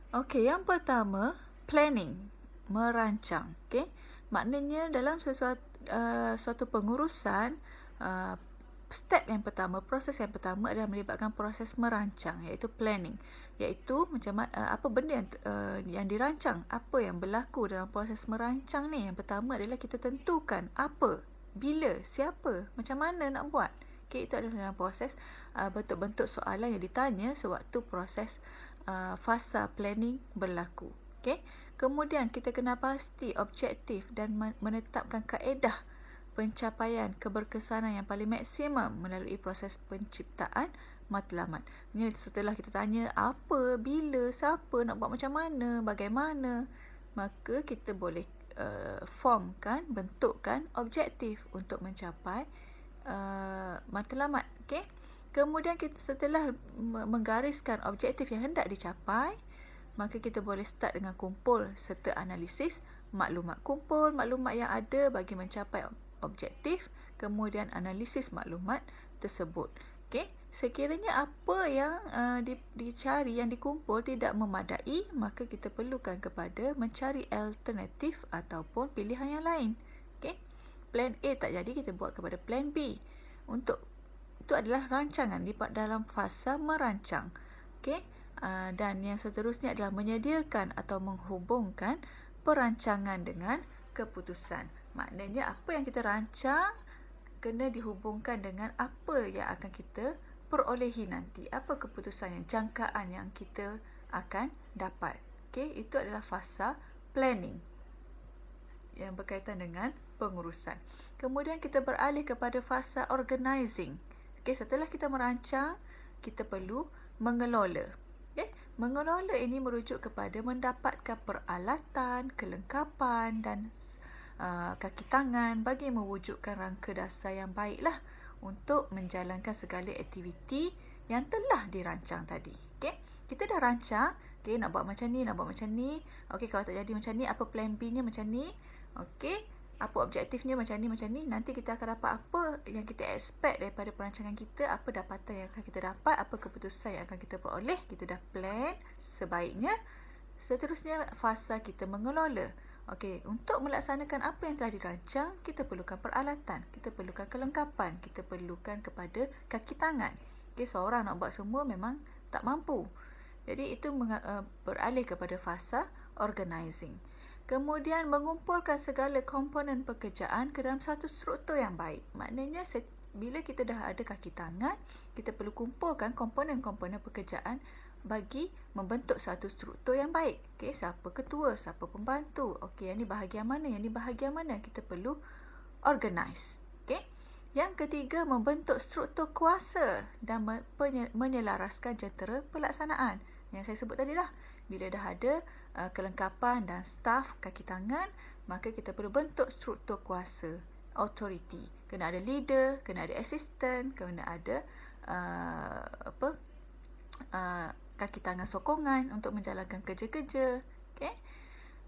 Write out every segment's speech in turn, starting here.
Okey, yang pertama, planning, merancang. Okey, maknanya dalam suatu pengurusan, step yang pertama, proses yang pertama adalah melibatkan proses merancang, iaitu planning, iaitu macam apa benda yang dirancang, apa yang berlaku dalam proses merancang ni. Yang pertama adalah kita tentukan apa, bila, siapa, macam mana nak buat. Okey, itu adalah dalam proses bentuk-bentuk soalan yang ditanya sewaktu proses fasa planning berlaku. Okey. Kemudian kita kena pasti objektif dan menetapkan kaedah pencapaian keberkesanan yang paling maksimum melalui proses penciptaan matlamat. Ini setelah kita tanya apa, bila, siapa, nak buat macam mana, bagaimana, maka kita boleh formkan, bentukkan objektif untuk mencapai matlamat. Okey. Kemudian kita setelah menggariskan objektif yang hendak dicapai, maka kita boleh start dengan kumpul serta analisis maklumat. Kumpul maklumat yang ada bagi mencapai objektif, kemudian analisis maklumat tersebut. Okey, sekiranya apa yang dicari, yang dikumpul tidak memadai, maka kita perlukan kepada mencari alternatif ataupun pilihan yang lain. Okey, plan A tak jadi, kita buat kepada plan B. Itu adalah rancangan di dalam fasa merancang. Okey, dan yang seterusnya adalah menyediakan atau menghubungkan perancangan dengan keputusan. Maknanya apa yang kita rancang kena dihubungkan dengan apa yang akan kita perolehi nanti, apa keputusan yang jangkaan yang kita akan dapat. Okey, itu adalah fasa planning yang berkaitan dengan pengurusan. Kemudian kita beralih kepada fasa organizing. Okey, setelah kita merancang, kita perlu mengelola. Okey, mengelola ini merujuk kepada mendapatkan peralatan, kelengkapan dan kaki tangan bagi mewujudkan rangka dasar yang baiklah untuk menjalankan segala aktiviti yang telah dirancang tadi. Okey, kita dah rancang, okey, nak buat macam ni, nak buat macam ni. Okey, kalau tak jadi macam ni, apa plan B-nya macam ni? Okey, apa objektifnya macam ni. Nanti kita akan dapat apa yang kita expect daripada perancangan kita, apa dapatan yang akan kita dapat, apa keputusan yang akan kita peroleh. Kita dah plan sebaiknya. Seterusnya, fasa kita mengelola. Okey, untuk melaksanakan apa yang telah dirancang, kita perlukan peralatan, kita perlukan kelengkapan, kita perlukan kepada kaki tangan. Okey, seorang nak buat semua memang tak mampu. Jadi itu beralih kepada fasa organizing. Kemudian mengumpulkan segala komponen pekerjaan ke dalam satu struktur yang baik. Maknanya bila kita dah ada kaki tangan, kita perlu kumpulkan komponen-komponen pekerjaan bagi membentuk satu struktur yang baik. Okey, siapa ketua, siapa pembantu. Okey, yang ni bahagian mana, yang ni bahagian mana. Kita perlu organize. Okey. Yang ketiga, membentuk struktur kuasa dan menyelaraskan jentera pelaksanaan. Yang saya sebut tadi lah. Bila dah ada kelengkapan dan staf kaki tangan, maka kita perlu bentuk struktur kuasa, authority. Kena ada leader, kena ada assistant, kena ada kaki tangan sokongan untuk menjalankan kerja-kerja. Okay?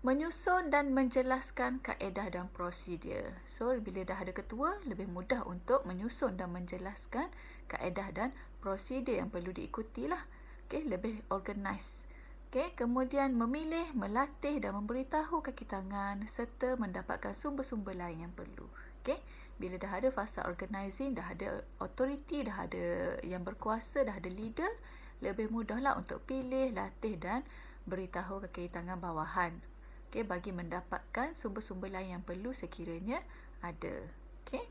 Menyusun dan menjelaskan kaedah dan prosedur. So, bila dah ada ketua, lebih mudah untuk menyusun dan menjelaskan kaedah dan prosedur yang perlu diikuti lah. Okay? Lebih organize. Okay? Kemudian memilih, melatih dan memberitahu kaki tangan serta mendapatkan sumber-sumber lain yang perlu. Okay? Bila dah ada fasa organizing, dah ada authority, dah ada yang berkuasa, dah ada leader, lebih mudahlah untuk pilih, latih dan beritahu kaki tangan bawahan. Okay, bagi mendapatkan sumber-sumber lain yang perlu sekiranya ada. Okay.